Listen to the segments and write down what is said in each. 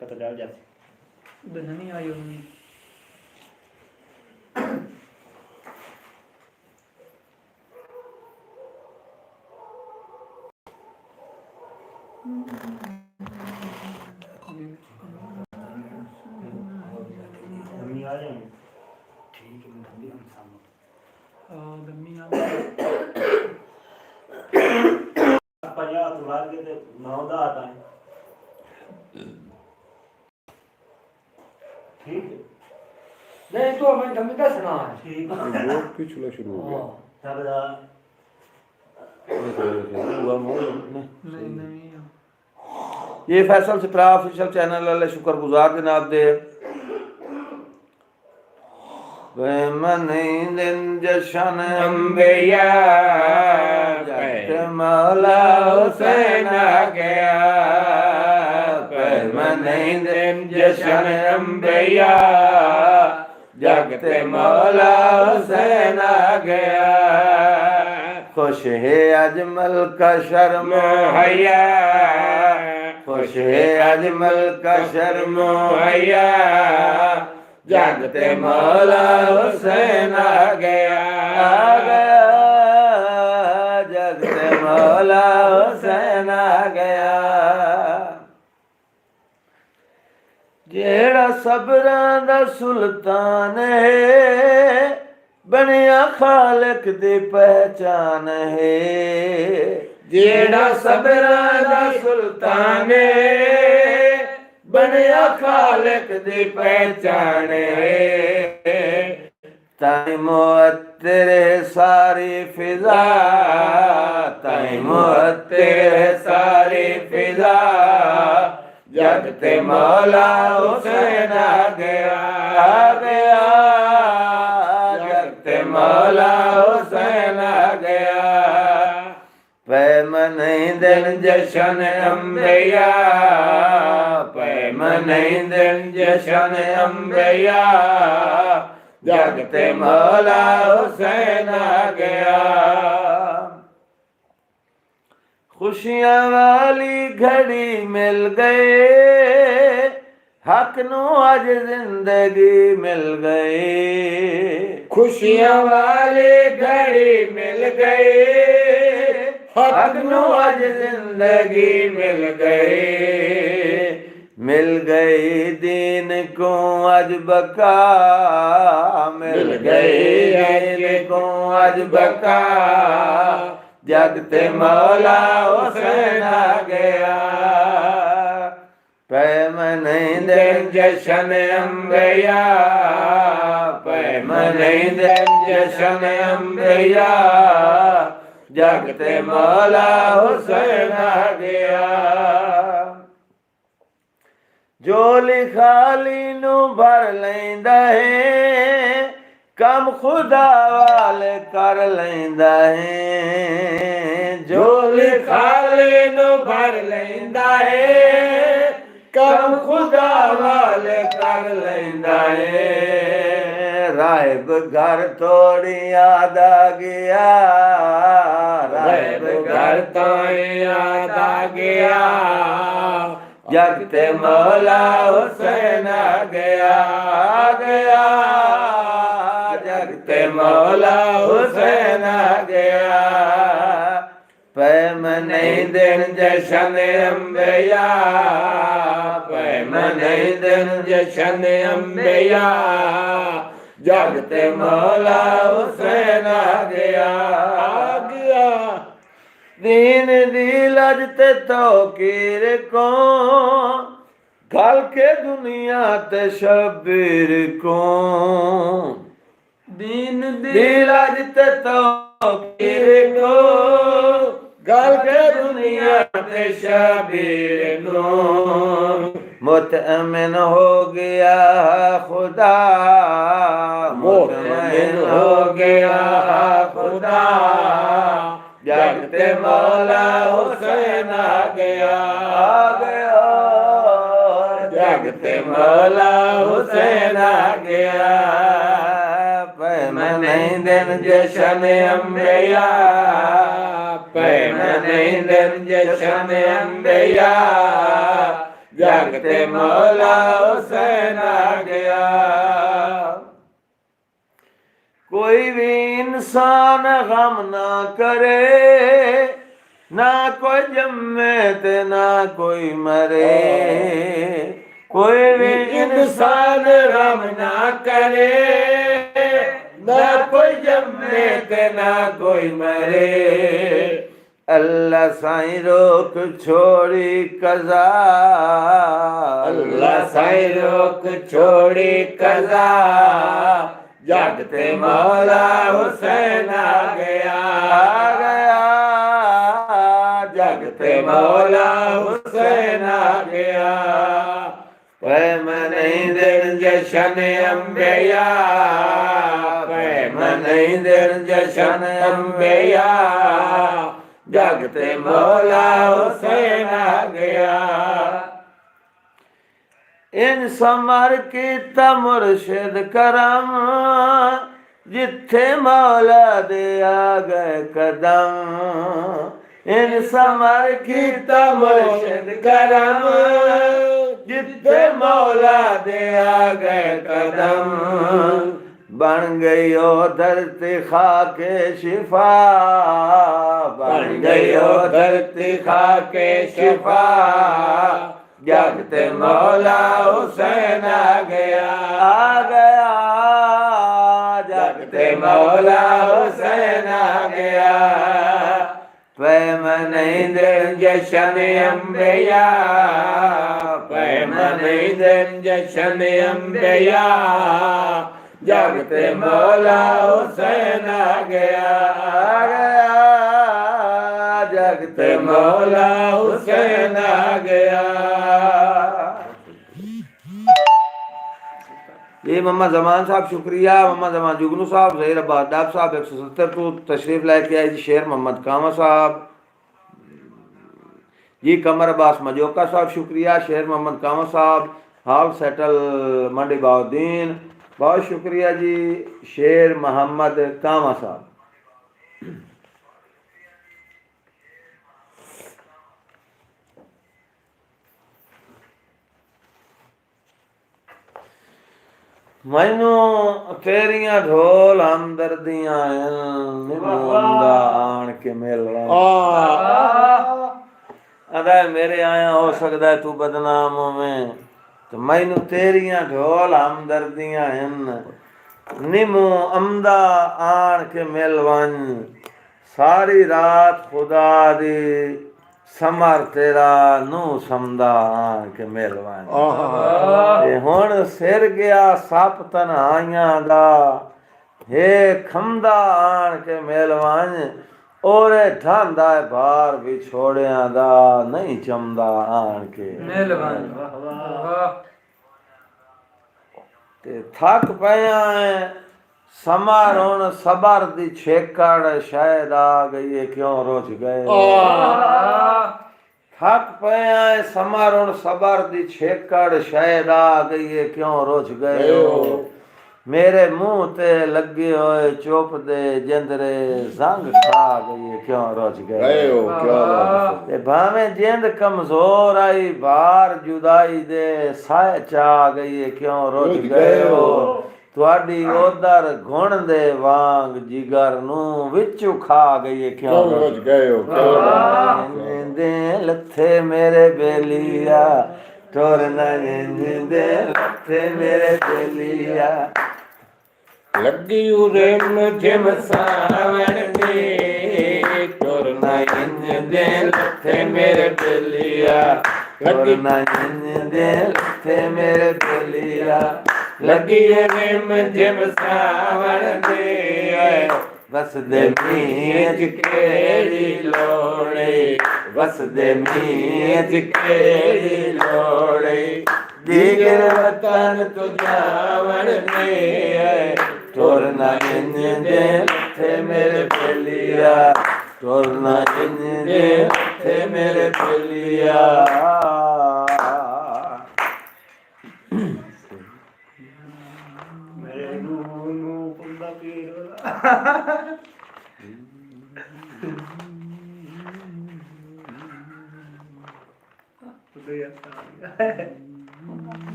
पता चल जाती उधर नहीं आई होंगी। मम्मी आ जाएंगे ठीक है मम्मी हम सामने गम्मी नाम परिया तुला के ते नौदा आता है ठीक है नहीं तो हमें गम्मी का सुना है ठीक है वो पिछला शुरू हो गया चल जा नहीं नहीं ये फैसल सिपरा ऑफिशियल चैनल वाले शुक्रगुजार जनाब दे दिन जशन अम्बिया जट मौला हुसैन आ गया दिन जशन अम्बिया जगते मौला हुसैन आ गया खुश है अजमल का शर्म हैया खुश है अजमल का शर्म हैया जगते मौला हुसैन आ गया जगते मौला हुसैन आ गया जेड़ा सबरां दा सुल्तान है बनिया खालक दी पहचान है जेड़ा सबरां दा सुल्तान है बनिया खालक दी पहचान है ताई मुअत्तिर सारी फिजा ताई मुअत्तिर सारी फिजा जगते मौला हुसैन आ गया जगते मौला हुसैन आ गया पैमन दिन जशन अम्बिया पैमन दिन जशन अम्बिया जगते मौला हुसैन आ गया खुशियां वाली घड़ी मिल गए हक नू अज जिंदगी मिल गई खुशियां वाली घड़ी मिल गई हक नू अज जिंदगी मिल गई दीन को अज बका मिल गई दीन को अज बका जगते मौला हुसैन आ गया पैमन दिन जशन अम्बिया पैमन दिन जशन अम्बिया जगते मौला हुसैन आ गया जो लिखाली नू भर लैंदा है कम खुदा वाले कर लैंदा है जो लिखाली नू भर लैंदा है कम खुदा वाले कर लैंदा है राहिब घर तोड़ी याद आ गया राहिब घर तोड़ी याद आ गया जगते मौला हुसैन आ गया जगते मौला हुसैन आ गया पैमन दिन जशन अम्बिया पैमन दिन जशन अम्बिया जगते मौला हुसैन आ गया दीन दी लजते तौकीर को गल के दुनिया ते शबीर को दीन दी लजते तौकीर को गल के दुनिया ते शबीर को मुतमिन हो गया खुदा मुतमिन हो गया खुदा जगते मौला हुसैन आ गया जगते मौला हुसैन आ गया पैमन दिन जशन अम्बिया पैमन दिन जशन अम्बिया जागते मौला हुसैन आ गया। कोई भी इंसान गम ना करे, ना कोई जम्मे ते ना कोई मरे। कोई भी इंसान गम ना करे, ना कोई जम्मे ते ना कोई मरे। अल्लाह साईं रोक छोड़ी कज़ा, अल्लाह साईं रोक छोड़ी कज़ा, जागते मौला हुसैन आ गया, जागते मौला हुसैन आ गया। पैम नहीं दिन जशन अंबिया, पैम नहीं दिन जशन अंबिया, जागते मौला हुसैन आ गया। इन समर कीता मुर्शिद करम, जिथे मौला दे आ गए कदम। इन समर कीता मुर्शिद करम, जिथे मौला दे आ गए कदम। बन गई ओ धरती खाके शिफा, बन गई ओ धरती खाके शिफा, जागते मौला हुसैन आ गया, आ गया, जागते मौला हुसैन आ गया। पैम नहीं दिन जशन अंबिया, पैम नहीं दिन जशन अंबिया, जागते मौला हुसैन आ गया, आ गया, जागते मौला हुसैन आ गया। ये मम्मा जमान साहब शुक्रिया, मम्मा जमान जुगनू साहब, जहीर अब्बास डाब साहब 170 तो तशरीफ लेके आए जी। शेर मोहम्मद कामा साहब जी, कमर अब्बास मजोका साहब शुक्रिया, शेर मोहम्मद कामा साहब हाल सेटल मंडी बाउद्दीन बहुत शुक्रिया जी। शेर मोहम्मद कामा साहब मैनू तेरियां ढोल हमदर्दियां आन के मिलना अदा मेरे आया हो सकता है तू बदनाम में, तो मैनू तेरियां ढोल हमदर्दियां निमू अमदा आन के मिलवन। सारी रात खुदा दी समर तेरा नू समदा आन के मिलवन। हुण सिर गया सप तन्हाइयां दा, हे खमदा आन के मिलवन। ओरे ढांदा भार विछोड़ियां दा, नहीं चमदा आन के मिलवन। ते थक पिया समार हुण सबर दी छेकड़ शायद आ गई है क्यों रुझ गए। थक पिया समार हुण सबर दी छेकड़ शायद आ गई है क्यों रुझ गए हो। मेरे मुंह ते लगे होए चुप दे जिंदरे जंग खा गई है क्यों रुझ गए हो। भावें जिंद कमजोर आई भार जुदाई दे साए चा गई है क्यों रुझ गए हो। तुहाडी ओदर घुण दे वांग जिगर नू विचू खा गई है क्यों रुझ गए हो। दे लथे मेरे बेलिया टोर ना दे लथे मेरे बेलिया लगी उरे मुझे मसावन दे टोर ना दे लथे मेरे बेलिया टोर ना दे लथे मेरे बेलिया लगी रे मुझे मसावन दे बस दे मीच केड़ी लोड़े बस दे मीच केड़ी लोड़े दीगर वतन तू जावन दे टोर ना दे थे मेरे बेलिया टोर ना दे थे मेरे बेलिया। मेरे नू पंदा पीर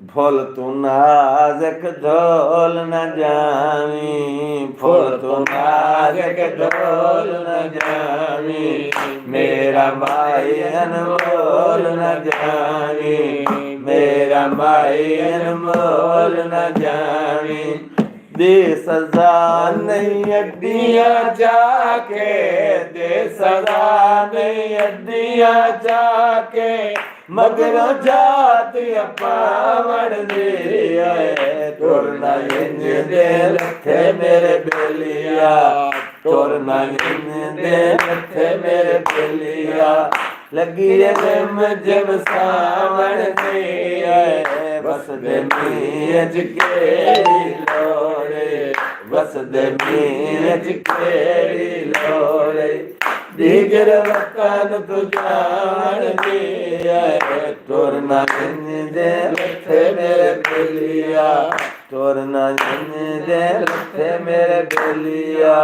फुल तू नाज़क ढोल न जावी, फुल तू नाज़क ढोल न जावी, मेरा भाई अनमोल न जावी, मेरा भाई अनमोल न जावी। दे सजा नहीं अड्डियाँ जाके, दे सजा नहीं अड्डियाँ जाके, मगरों जात पावड़ दे आए। तोरना इंज दे लथे मेरे बेलिया, तोरना इंज दे लथे मेरे बेलिया, लगी रिम जिम सावण दे आए। बस दे मीच केड़ी लोड़े, बस दे मीच केड़ी लोड़े, दीगर वतन तू जान दे आए। तोरना इंज दे लथे मेरे बेलिया, तोरना इंज दे लथे मेरे बेलिया।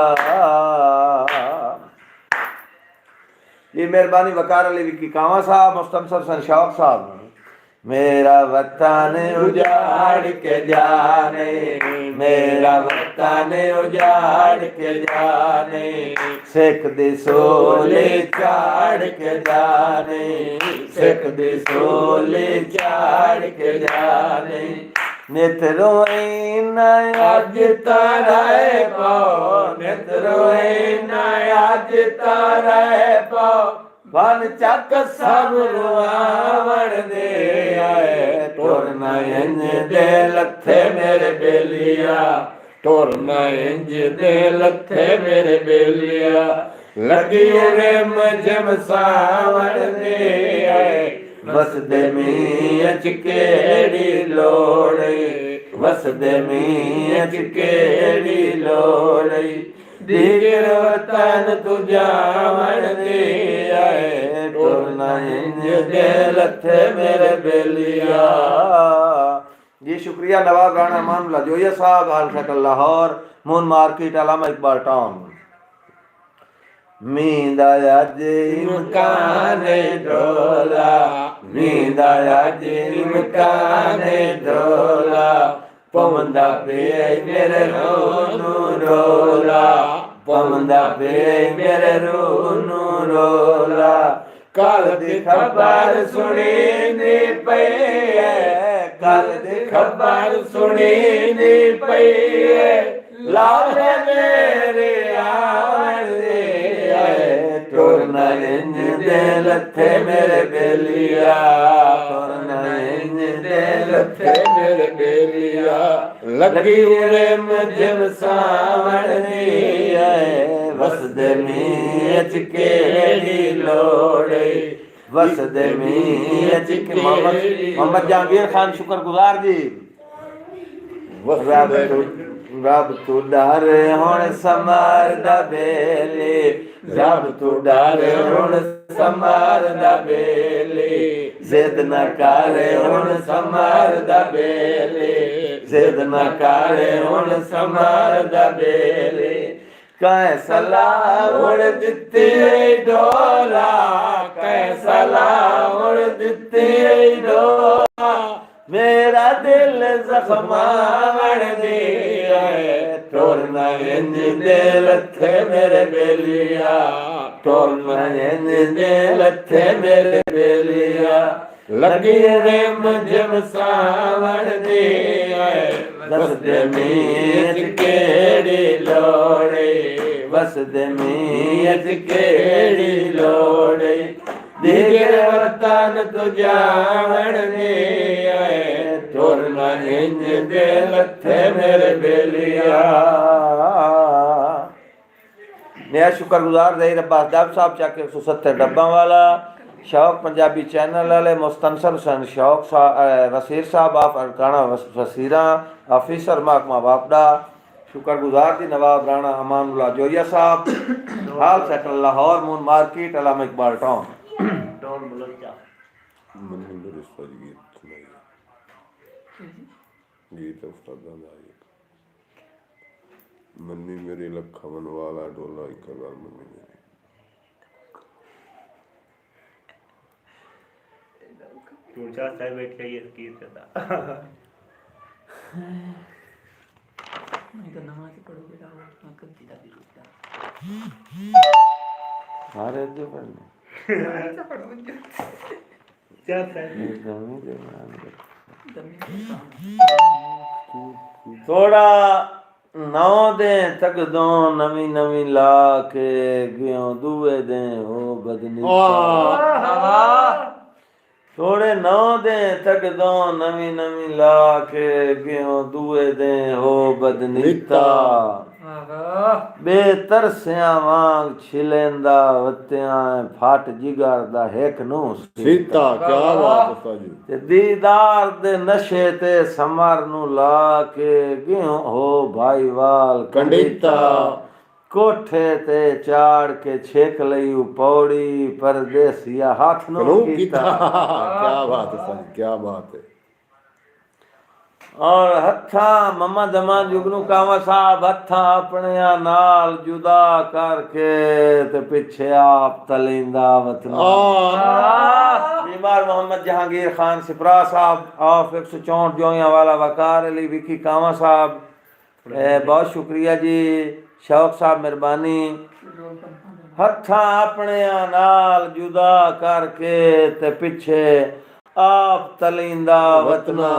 ये मेहरबानी वकार अली विकी कांवा साहब, मुस्तनसर सन शौक साहब। मेरा वतन उजाड़ के जाने, मेरा वतन उजाड़ के जाने, सिख दी सोली चाड़ के जाने, सिख दी सोली चाड़ के जाने। नित रोई न अज तारे पाओ, नित रोई न अज तारे पाओ, वन चक सब रुआवण दे आए। तोरना इंज दे लथे मेरे बेलिया, तोरना इंज दे लथे मेरे बेलिया, लगी रिम जिम सावण दे आए। बस दे मीच केड़ी लोड़े, बस दे मीच केड़ी लोड़े, दीगर वतन तू जावण दे आए। तोरना इंज दे लथे मेरे बेलिया। जी शुक्रिया नवाब राणा अमानुल्लाह जोया साहब, हाल सकल Lahore, moon market, Allama Iqbal town. मींदा अज इमकान ढोला, मींदा अज इमकान ढोला, पवंदा पे मेरे रोनू रोला, पवंदा पे मेरे रोनू रोला। कल दी खबर सुनी नी पई है, कल दी खबर सुनी नी पई है, लाल मेरे आवन दे आए। तोरना इंज दे लथे मेरे बेलिया, तोरना इंज दे लथे मेरे बेलिया, लगी रिम जिम सावण दे आए। बस दे मीच केड़ी लोड़े, बस दे मीच के मोहम्मद जहांगीर खान शुक्रगुजार जी। रब तू डर हुण समार दा बेले, रब तू डर हुण समार दा बेले, जिद न कर हुण समार दा बेले, जिद न कर हुण समार दा बेले। कै सलाह उड़ दित्ती डोला, कै सलाह उड़ दित्ती डोला, मेरा दिल जख्मावण दे आए। तोरना इंज दे लथे मेरे बेलिया, तोरना इंज दे लथे मेरे बेलिया, लगी रिम जिम सावण दे आए। बस दे मीच केड़ी लोड़े, बस दे मीच केड़ी लोड़े, दीगर वतन तू जावण दे आए। तोरना इंज दे लथे मेरे बेलिया। नया शुक्रगुजार रही रब्बास दाब साहब चक 170 डब्बा वाला, शौक पंजाबी चैनल वाले, मुस्तनसर हुसैन शौक वसीर साहब आप अरकाना वसीरा, ऑफिसर महकमा बापडा। शुक्रगुजार जी नवाब राणा अमानुल्लाह जोया साहब, हाल सकल Lahore, moon market, Allama Iqbal town. Don बलोचा Maninder इस पर गीत सुनाइए, गीत उस्तादा नायक मन्नी मेरी लखा मन वाला डोला एक बार मन्नी मेरी। चूचा साहब बैठे ये स्कीर करता नहीं तो नमाज पढ़ोगे तो मैं कभी दा भी रुकता हारे जो पढ़ने ऐसा पढ़ोगे क्या साहब दमी दे मान दे। दमी थोड़ा नौ दे तक दो नवी नवी ला के गयो दुए दे हो बदनी थोड़े नौ दे तक दो नवी नवी ला के गयो दुए दे हो बदनीता बेतरसिया वांग छिलेंदा वत्तियां फाट जिगर दा हेक नु सीता क्या बात है उस्ताद जी ते दीदार दे नशे ते समर नु ला के गयो हो भाईवाल कंडिता कोठे ते चाड़ के छेक लई पौड़ी परदेसिया हाथ नु करूं कीता क्या बात है उस्ताद जी क्या बात है और हथा ममा दमा जुगनू कावा साहब हथा अपने नाल जुदा करके ते पीछे आप तलिंदा वतना बीमार मोहम्मद जहांगीर खान सिपरा साहब ऑफ 164 जोइया वाला वकार अली विकी कावा साहब बहुत शुक्रिया जी शौक साहब मेहरबानी हथा अपने नाल जुदा करके ते पीछे आप तलिंदा वतना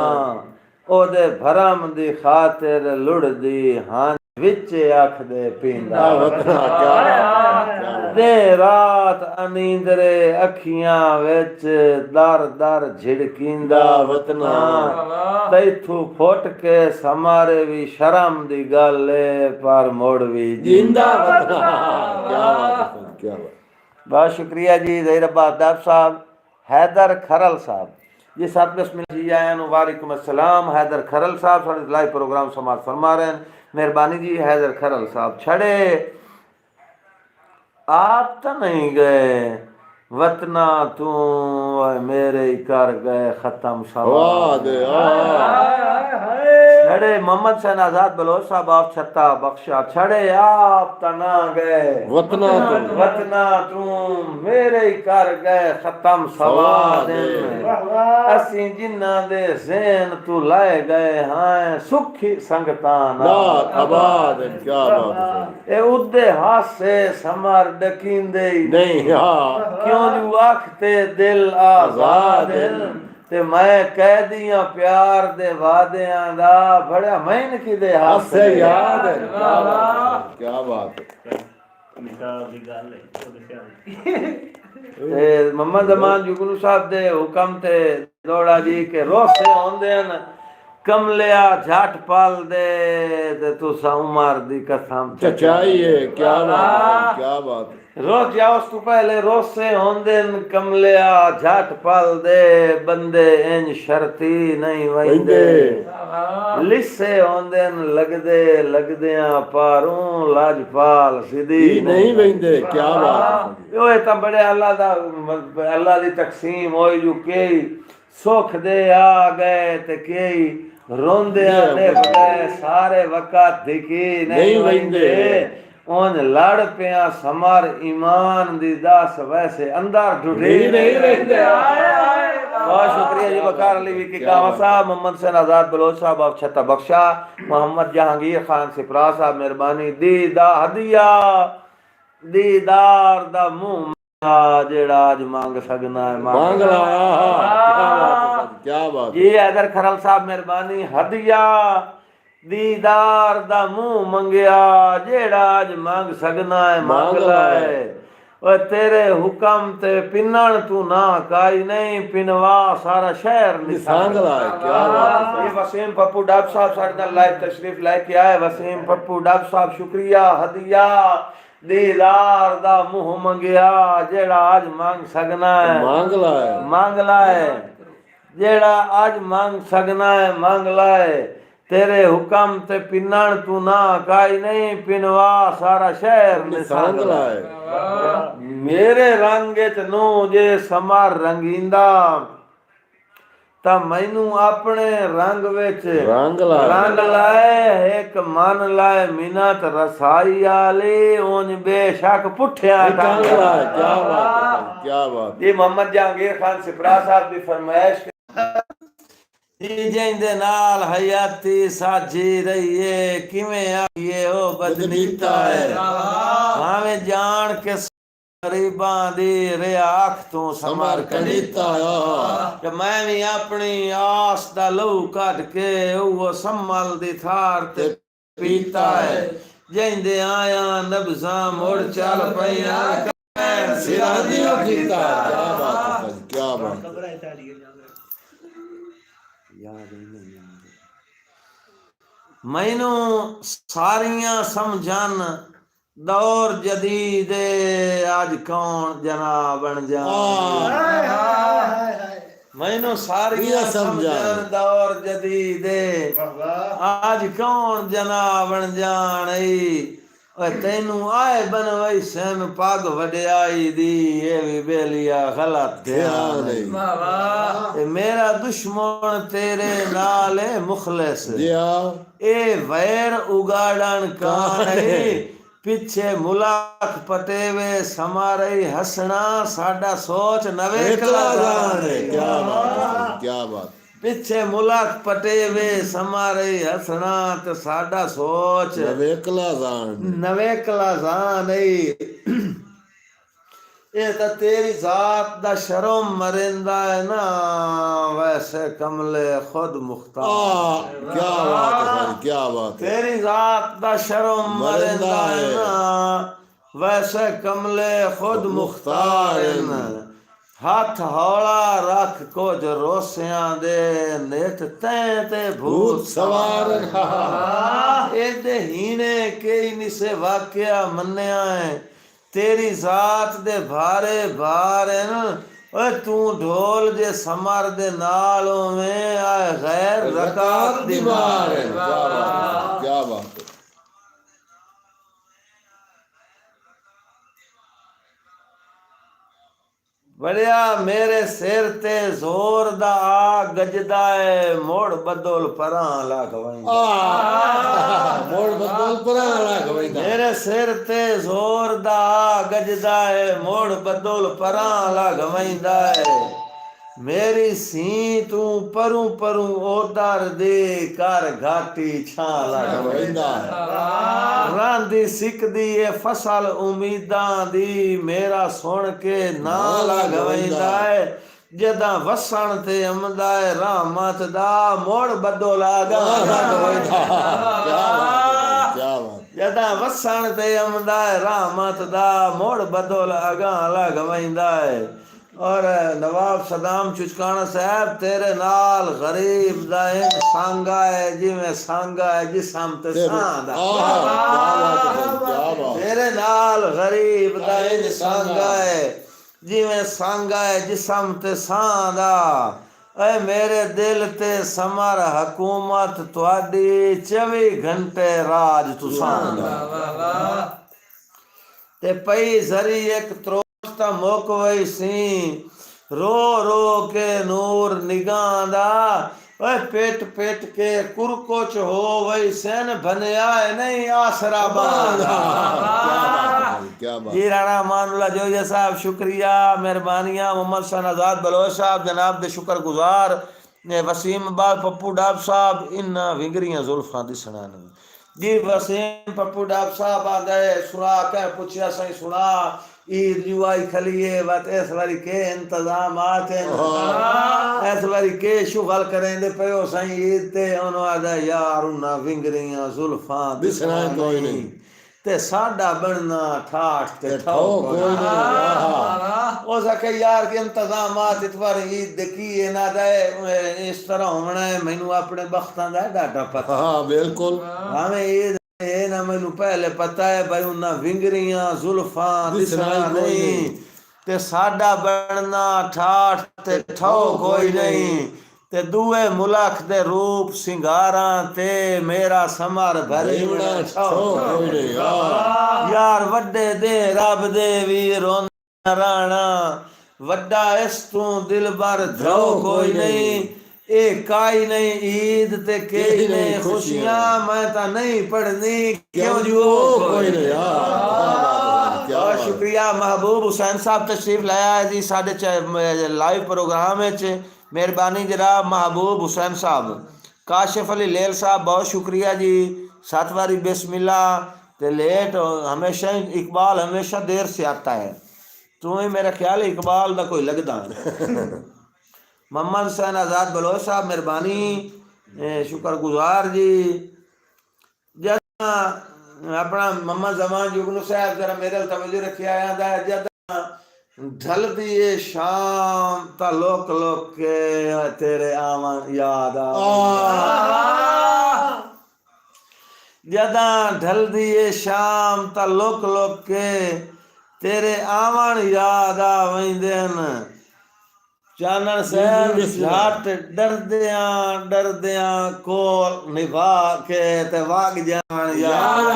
ओदे भरम दी खातिर लुड़दी हां विच अख दे पींदा वतना क्या बात है दे रात अनींदरे अखियां विच दर दर झिड़कींदा वतना तैथू फुट के समारे भी शर्म दी गल है पर मोड़ भी जिंदा वतना क्या बात है उस्ताद क्या बात बहुत शुक्रिया जी ज़हीर अब्बास दाब साहब हैदर खरल साहब जी साहब बिस्मिल्लाह जी आया वालेकुम अस्सलाम हैदर खरल साहब साढ़े लाइव प्रोग्राम समाज फरमा रहे हैं मेहरबानी जी हैदर खरल साहब छड़े आप तो नहीं गए वतना तू मेरे ही कर गए खत्म वाह दे छड़े मोहम्मद सैन आजाद बलोच साहब आप छत्ता बख्शा छड़े आप तना गए वतना तू वतना तू मेरे ही कर गए खत्म सवा दिन असी जिन्ना दे ज़हन तू लाए गए हैं सुखी संगता ना आबाद है क्या बात है उस्ताद ए उदे हासे समर डकींदे नहीं हाँ क्यों जू आखते दिल आजाद ते मैं कह दिया प्यार दे वादियां दा बड़ा मैन की दे हासे हासे याद है क्या बात है मिसाल दी गल है ओदे ते मोहम्मद अमान जुगनू साहब दे हुक्म ते दौड़ा जी के रोसे होंदे न कमलिया झट पाल दे ते तुसा उमर दी कसम चचाई है क्या बात है क्या बात है रोज जाओ उस तू पहले रोज से होंदे न कमलिया झट पाल दे बंदे इंज शर्ती नहीं वंदे लिसे होंदे न लगदे पारूं लाजपाल सीधी नहीं वेंदे क्या बात है ओए ता बड़े अल्लाह दी तकसीम होई जो केई सुख दे आ गए ते केई रोंदे आने गए सारे वक़्त दिखी नहीं वंदे ओन लड़ पिया समर ईमान दी दास वैसे अंदर ढूंढी नहीं रहंदे बहुत शुक्रिया जी वकार अली विकी कावा साहब मोहम्मद सैन आजाद बलोच साहब आप छत्ता बख्शा मोहम्मद जहांगीर खान सिपरा साहब मेहरबानी दीदा हदिया दीदार दा मुंह जेड़ा आज मांग सकना है मांग लाया क्या बात है क्या बात जी हैदर खरल साहब मेहरबानी हदिया दीदार दा मुंह मंगया जेड़ा आज मांग सकना है मांग लाए ओ तेरे हुक्म ते पिनण तू ना काई नहीं पिनवा सारा शहर निशांग लाए क्या बात है ये वसीम पप्पू डाब साहब साढ़े नाल लाइव तशरीफ लेके आए वसीम पप्पू डाब साहब शुक्रिया हदिया दीदार दा मुंह मंगया जेड़ा आज मांग सकना है मांग लाए जेड़ा आज मांग सकना है मांग लाए तेरे हुक्म ते पिनण तू ना काई नहीं पिनवा सारा शहर निशांग लाए मेरे रंग च नू जे समार रंगींदा ਤਾਂ ਮੈਨੂੰ ਆਪਣੇ ਰੰਗ ਵਿੱਚ रंग लाए ਰੰਗ ਲਾਏ ਇੱਕ ਮਨ ਲਾਏ ਮਿਨਤ ਰਸਾਈ ਆਲੇ ਉਂਝ ਬੇਸ਼ੱਕ ਪੁੱਠਿਆ एक ਟੰਗ रंग लाए क्या बात है भाई, क्या बात ਇਹ ਮੁਹੰਮਦ ਜਹਾਂਗੀਰ ਖਾਨ ਸਿਪਰਾ ਸਾਹਿਬ ਦੀ ਫਰਮਾਇਸ਼ ਜਿਹਦੇ ਨਾਲ ਹਯਾਤੀ ਸਾਜੀ ਰਹੀਏ ਕਿਵੇਂ ਆਈਏ ਉਹ ਬਦਨੀਤਾ ਹੈ ਭਾਵੇਂ ਜਾਣ ਕੇ ਗਰੀਬਾਂ ਦੀ ਰਿਆਖ ਤੋਂ ਸਮਰ कनीता ਕਿ ਮੈਂ ਵੀ ਆਪਣੀ ਆਸ ਦਾ ਲਹੂ ਕੱਢ ਕੇ ਉਹ ਸੰਮਲ ਦੀ ਥਾਰ ਤੇ ਪੀਤਾ ਹੈ ਜਿੰਦੇ ਆਇਆ ਨਬਜ਼ਾਂ ਮੁੜ ਚੱਲ ਪਈਆਂ सिरा दियो कीता क्या बात है भाई, क्या बात है। कब्र है ताली के जाकर ਯਾਦ ਨਹੀਂ ਮੈਨੂੰ ਸਾਰੀਆਂ ਸਮਝਣ ਦੌਰ ਜਦੀਦ ਅੱਜ ਕੌਣ ਜਨਾਬ ਬਣ ਜਾ हाय हाय हाय ਮੈਨੂੰ ਸਾਰੀਆਂ ਇਹ ਸਮਝਣ ਸਮਝਣ ਦੌਰ ਜਦੀਦ वाह वाह ਅੱਜ ਕੌਣ ਜਨਾਬ ਬਣ ਜਾਣਈ ਓਏ ਤੈਨੂੰ ਆਏ ਬਣਵਈ ਸੈਮ ਪੱਗ ਵਡਿਆਈ ਦੀ ਇਹ ਵੀ ਬੇਲੀਆ ਗਲਤ ਧਿਆਨ ਨਹੀਂ ਵਾਹ ਵਾਹ ਤੇ ਮੇਰਾ ਦੁਸ਼ਮਣ ਤੇਰੇ ਨਾਲ ਏ ਮੁਖਲਿਸ जी हाँ ਇਹ ਵੈਰ ਉਗਾੜਨ ਕਾਣੇ ਪਿੱਛੇ ਮੁਲਾਕ ਪਟੇਵੇ ਸਮਾਰੇ ਹਸਣਾ ਸਾਡਾ ਸੋਚ ਨਵੇਂ एक ਕਲਾਜ਼ਾਨ है क्या बात है भाई, क्या बात ਪਿੱਛੇ ਮੁਲਾਕ ਪਟੇਵੇ ਸਮਾਰੇ ਹਸਣਾ ਤੇ ਸਾਡਾ ਸੋਚ वेकला जान ਨਵੇਂ ਕਲਾਜ਼ਾਨ ਏ ਇਹ ਤਾਂ ਤੇਰੀ ਜ਼ਾਤ ਦਾ ਸ਼ਰਮ ਮਰਿੰਦਾ ਹੈ ਨਾ ਵੈਸੇ ਕਮਲੇ ਖੁਦ ਮੁਖਤਾਰ क्या बात है भाई, क्या बात है। ਤੇਰੀ ਜ਼ਾਤ ਦਾ ਸ਼ਰਮ ਮਰਿੰਦਾ ਹੈ ਨਾ ਵੈਸੇ ਕਮਲੇ ਖੁਦ ਮੁਖਤਾਰ ਹਨ ਹੱਥ ਹੌਲਾ ਰੱਖ ਕੁਝ ਰੋਸਿਆਂ ਦੇ ਨਿਤ ਤੈਂ ਤੇ ਭੂਤ भूत सवार ਇਹਦੇ ਹੀਣੇ ਕਈ ਨਿਸੇ ਵਾਕਿਆ ਮੰਨਿਆ ਹੈ ਤੇਰੀ ਜ਼ਾਤ ਦੇ ਭਾਰੇ ਭਾਰ ਹਨ ਓਏ ਤੂੰ ਢੋਲ ਜੇ ਸਮਰ ਦੇ ਨਾਲ ਹੋਵੇਂ ਆ ਗੈਰ ਰਕਾਤ ਦੀ ਮਾਰ है क्या बात है, क्या बात है। ਬੜਿਆ ਮੇਰੇ ਸਿਰ ਤੇ ਜ਼ੋਰ ਦਾ ਆ ਗੱਜਦਾ ਏ ਮੋੜ ਬਦਲ ਪਰਾਂ ਲੱਗ ਵਈ मोड़ बदल पर लग भाई ਮੇਰੇ ਸਿਰ ਤੇ ਜ਼ੋਰ ਦਾ ਆ ਗੱਜਦਾ ਏ ਮੋੜ ਬਦਲ ਪਰਾਂ ਲੱਗ ਵੈਂਦਾ ਏ ਮੇਰੀ ਸੀ ਤੂੰ ਪਰੂ ਪਰੂ ਉਧਰ ਦੇ ਕਰ ਘਾਟੀ ਛਾਂ ਲੱਗ वैंदा ਰਾਂਦੀ ਸਿੱਕਦੀ ਏ ਫਸਲ ਉਮੀਦਾਂ ਦੀ ਮੇਰਾ ਸੁਣ ਕੇ ਨਾ ਲੱਗ ਵੈਂਦਾ ਏ ਜਦਾਂ ਵਸਣ ਤੇ ਆਮਦਾ ਏ ਰਹਿਮਤ ਦਾ ਮੋੜ ਬਦੋ ਲਾਗਾ क्या बात ਜਦਾਂ ਵਸਣ ਤੇ ਆਮਦਾ ਏ ਰਹਿਮਤ ਦਾ ਮੋੜ ਬਦੋ ਲਾਗਾ ਲੱਗ ਵੈਂਦਾ ਏ ਔਰ ਨਵਾਬ ਸਦਾਮ ਚੁਚਕਾਣਾ ਸਾਹਿਬ ਤੇਰੇ ਨਾਲ ਗਰੀਬ ਦਾ ਇਹ ਸੰਗਾ ਹੈ ਜਿਵੇਂ ਸੰਗਾ ਹੈ ਜਿਸਮ ਤੇ ਸਾਂ ਦਾ क्या बात है भाई, क्या बात ਤੇਰੇ ਨਾਲ ਗਰੀਬ ਦਾ ਇਹ ਸੰਗਾ ਹੈ ਜਿਵੇਂ ਸੰਗਾ ਹੈ ਜਿਸਮ ਤੇ ਸਾਂ ਦਾ ਐ ਮੇਰੇ ਦਿਲ ਤੇ ਸਮਰ ਹਕੂਮਤ ਤੁਹਾਡੀ 24 ਘੰਟੇ ਰਾਜ ਤੁਸਾਂ ਦਾ ਵਾਹ ਵਾਹ ਤੇ ਪਈ ਜ਼ਰੀ ਇੱਕ ਤਾਂ ਮੁੱਕ ਵਈ ਸੀ ਰੋ ਰੋ ਕੇ ਨੂਰ ਨਿਗਾਹ ਦਾ ਓਏ ਪਿੱਟ ਪਿੱਟ ਕੇ ਕੁਰਕੁਚ ਹੋ ਵਈ ਸੈਨ ਬਨਿਆ ਨਹੀਂ ਆਸਰਾ ਬਾਂਦਾ है, क्या बात ਜੀ ਰਾਣਾ ਮਾਨੂਲਾ ਜੋਜਾ ਸਾਹਿਬ ਸ਼ੁਕਰੀਆ ਮਿਹਰਬਾਨੀਆਂ ਮੁਹੰਮਦ ਸ਼ਹਨਾਜ਼ਾਦ ਬਲੋਚ ਸਾਹਿਬ ਜਨਾਬ ਦੇ ਸ਼ੁਕਰਗੁਜ਼ਾਰ ਨੇ ਵਸੀਮ ਬਾਲ ਪੱਪੂ ਡਾਬ ਸਾਹਿਬ ਇਨਾਂ ਵਿੰਗਰੀਆਂ ਜ਼ੁਲਫਾਂ ਦੀ ਸੁਣਾਨ ਜੀ ਵਸੀਮ ਪੱਪੂ ਡਾਬ ਸਾਹਿਬ ਆ ਗਏ ਸੁਣਾ ਕੇ ਪੁੱਛਿਆ ਸਹੀ ਸੁਣਾ ईद जुआई खलिए वत इस बारी के इंतजामात हैं इस बारी के शुगल करेंदे पयो सही ईद ते उन्हों आदा यार उन्ना विंगरियां जुल्फां दिसना कोई नहीं ते साडा बनना ठाठ ते ठो कोई नहीं ओ सके यार के इंतजामात इस बार ईद दे की ना दे इस तरह होना है मैनू अपने बख्तां दा डाटा पता हाँ बिल्कुल हमें ईद ਇਹ ਨਾ ਮੈਨੂੰ ਪਹਿਲੇ ਪਤਾ ਹੈ ਭਾਈ ਉਹਨਾਂ ਵਿੰਗਰੀਆਂ ਜ਼ੁਲਫਾਂ ਦਿਸਣਾ ਨਹੀਂ ਤੇ ਸਾਡਾ ਬਣਨਾ ਠਾਠ ਤੇ ਠੋ ਕੋਈ ਨਹੀਂ ਤੇ ਦੂਏ ਮੁਲਕ ਦੇ ਰੂਪ ਸਿੰਗਾਰਾਂ ਤੇ ਮੇਰਾ ਸਮਰ ਭਰੀਣਾ ਠੋ कोई नहीं ਯਾਰ ਵੱਡੇ ਦੇ ਰੱਬ ਦੇ ਵੀਰ ਰਾਣਾ ਵੱਡਾ ਇਸ ਤੋਂ ਦਿਲਬਰ ਧੋ ਕੋਈ ਨਹੀਂ ਇਹ ਕਾਈ ਨਹੀਂ ईद ते कई नहीं खुशियां मैं तो नहीं पढ़नी क्यों जो कोई नहीं यार क्या बहुत बात। शुक्रिया महबूब हुसैन साहब तशरीफ लाया है जी साढ़े लाइव प्रोग्राम है मेहरबानी जनाब महबूब हुसैन साहब काशिफ अली लेल साहब बहुत शुक्रिया जी 7 बारी बिस्मिल्लाह ते लेट हमेशा इकबाल हमेशा देर से आता है तू ही मेरा ख्याल है इकबाल का कोई लगदा मोहम्मद हुसैन आज़ाद बलोच साहब मेहरबानी शुक्रगुजार जी जद अपना मोहम्मद जमान जुगनू साहब जरा मेरे तवज्जो रखिया आंदा जद ढलदी है शाम ता लोक लोक के तेरे आवन याद जदा ढलदी है शाम ता लोक लोक के तेरे आवन याद आवेंदन चानन सैर घाट डरदियां कोल निभा के ते वाग जान याद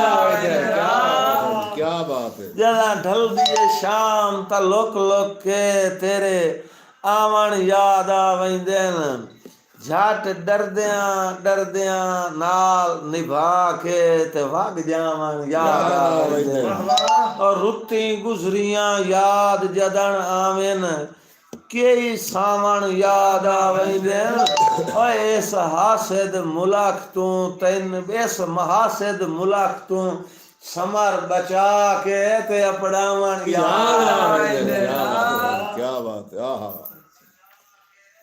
क्या बात है जदा ढल दिए शाम ता लोक लोक के तेरे आवन याद आवेंदन झट डरदियां नाल निभा के ते वाग जावन याद आवेंदन और रुत्ती गुजरियां याद जदन आवेन कई सावन याद आवेंदन ओए इस हासिद मुल्क तू तैन इस महासिद मुल्क तू समर बचा के ते अपनावन याद आवेंदन क्या बात है आहा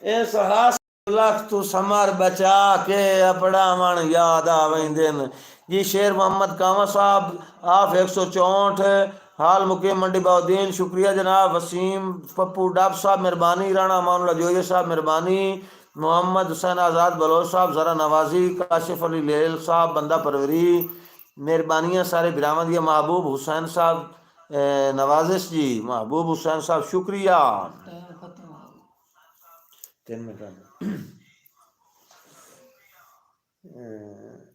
इस हासिद मुल्क तू समर बचा के अपनावन याद आवेंदन जी शेर मोहम्मद कामा साहब आप 164 हाल मुकीम मंडी बाउद्दीन शुक्रिया जनाब वसीम पप्पू डब साहब मेहरबानी राणा मानुल्ला जोये साहब मेहरबानी मोहम्मद हुसैन आज़ाद बलोच साहब ज़रा नवाजी काशिफ अली लेल साहब बंदा परवरी मेहरबानियाँ सारे बिरामद दिया महबूब हुसैन साहब नवाजिश जी महबूब हुसैन साहब शुक्रिया 3 मिनट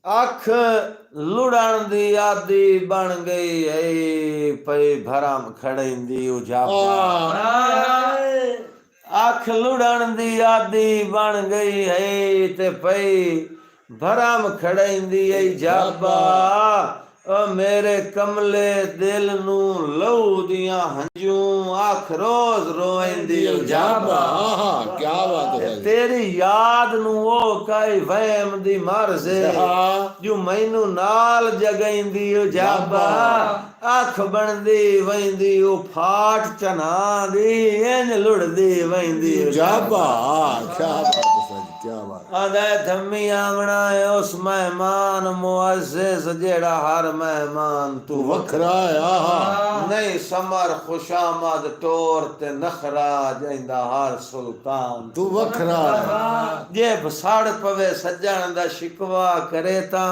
अख लुड़न दी आदि बन गई है पई भरम खड़ेंदी उजापा अख लुड़न दी आदि बन गई है ते पई भरम खड़ेंदी है जाबा ओ मेरे कमले दिल नू लहू दियां हंजू अख रोज रोएंदी उजाबा आहा क्या बात है तेरी याद नू ओ काई वहम दी मर्ज जो मैनू नाल जगैंदी उजाबा अख बनदी वैंदी ओ फाट चना दी इंज लुड़दी वैंदी जाबा क्या बात है सर क्या बात आदा थम्मी आमना है उस मेहमान मुअज़्ज़िज़ जेड़ा हर मेहमान तू वखरा है आहा नहीं समर खुशामद टोर ते नखरा जैंदा हर सुल्तान तू वखरा है जे बसाड़ पवे सज्जन दा शिकवा करे ता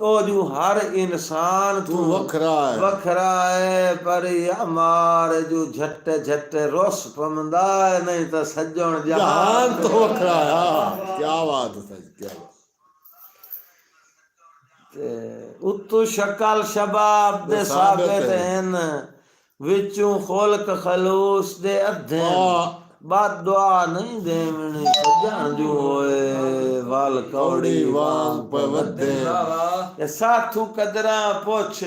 ओ जो हर इंसान तू वखरा है वखरा है पर हमार जो झट्टे झट्टे रोस पमंदा है नहीं तो सज्जन जहान तो वखरा है आहा क्या बात है सर क्या बात उत्तु शकल शबाब दे साबित हैं विचों खुल्क खलूस दे अधे बात दुआ नहीं देवनी सजन जो होए वाल कौड़ी वांग पवदे ये साथू कदरा पोछ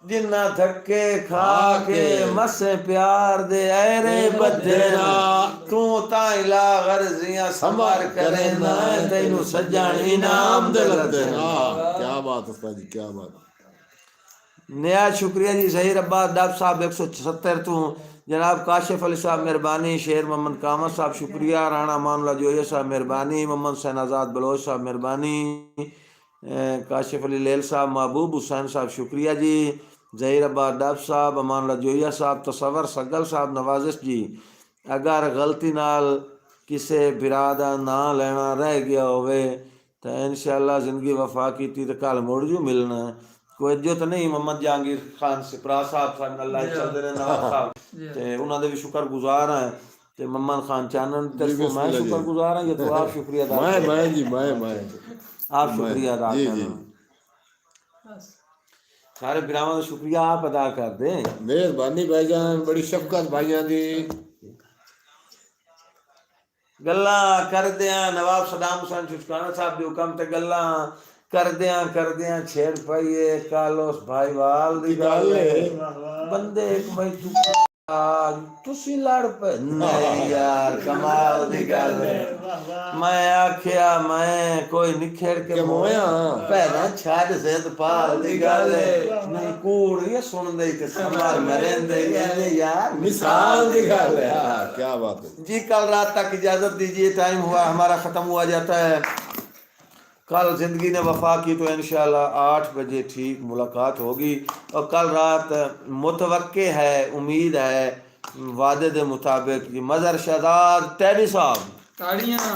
जिन्ना धक्के खा के मसे प्यार दे ऐरे बदेना तू ताइला गर्जियां संभार करे ना तैनू सजन इनाम दे देना क्या बात है सर क्या बात नया शुक्रिया जी ज़हीर अब्बास डब साहब 170 तू जनाब काशिफ अली साहब मेहरबानी शेर मोहम्मद कामत साहब शुक्रिया राणा मानुल्ला जोये साहब मेहरबानी मोहम्मद हुसैन आज़ाद बलोच साहब मेहरबानी काशिफ अली लेल साहब महबूब हुसैन साहब शुक्रिया जी ज़हीर अब्बास डब साहब अमानुल्ला जोया साहब तसवर सगल साहब नवाजिश जी अगर गलती नाल किसे बिरादा ना लेना रह गया होवे तो इंशाअल्लाह जिंदगी वफा की तो कल मुड़ जू मिलना कोई इज्जत नहीं मोहम्मद जहांगीर खान सिपरा साहब साहब अल्लाह चलते रहे नवाज साहब ते उन्होंने भी शुक्रगुजार हैं ते मोहम्मद खान चानन ते मैं शुक्रगुजार हैं ये तो आप शुक्रिया अदा मैं जी मैं आप शुक्रिया अदा जी जी सारे बिरावां दा शुक्रिया आप अदा कर दे मेहरबानी भाईजान बड़ी शफकत भाइयां दी गल्ला करदियां नवाब सदाम हुसैन चुचकाना साहब दे हुक्म ते गल्ला करदियां छेड़ पईए कालोस भाईवाल दी गल है बंदे एक भाई तुसी लड़ पे नहीं यार कमाल दी गल है मैं आख्या मैं कोई निखेड़ के मोया पैरा छाड़ जिद पाल दी गल है नहीं कूड़ ये सुन दे ते समार मरेंदे कहने यार मिसाल दी गल है हाँ क्या बात है जी कल रात तक इजाजत दीजिए टाइम हुआ हमारा खत्म हुआ जाता है कल जिंदगी ने वफा की तो इंशाल्लाह 8 बजे ठीक मुलाकात होगी और कल रात मुतवक्के है उम्मीद है वादे दे मुताबिक जी मज़र शहजाद टैडी साहब ताड़ियां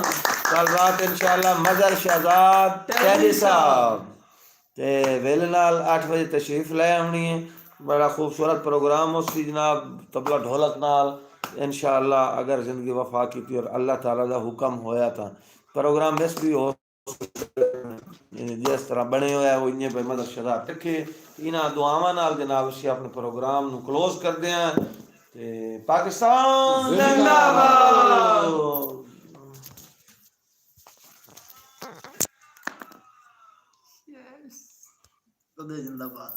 कल रात इंशाल्लाह मज़र शहजाद टैडी साहब ते वेले नाल 8 बजे तशरीफ ले आनी है बड़ा खूबसूरत प्रोग्राम उसी जनाब तबला ढोलक नाल इंशाल्लाह अगर जिंदगी वफा की थी और अल्लाह ताला दा हुक्म होया था प्रोग्राम मिस भी हो जिस तरह बने हुए वो इन्हें पे मदद शहजाद रखे इन्हां दुआवां नाल जनाब असी अपने प्रोग्राम नु क्लोज करदे हैं ते पाकिस्तान जिंदाबाद यस तो जिंदाबाद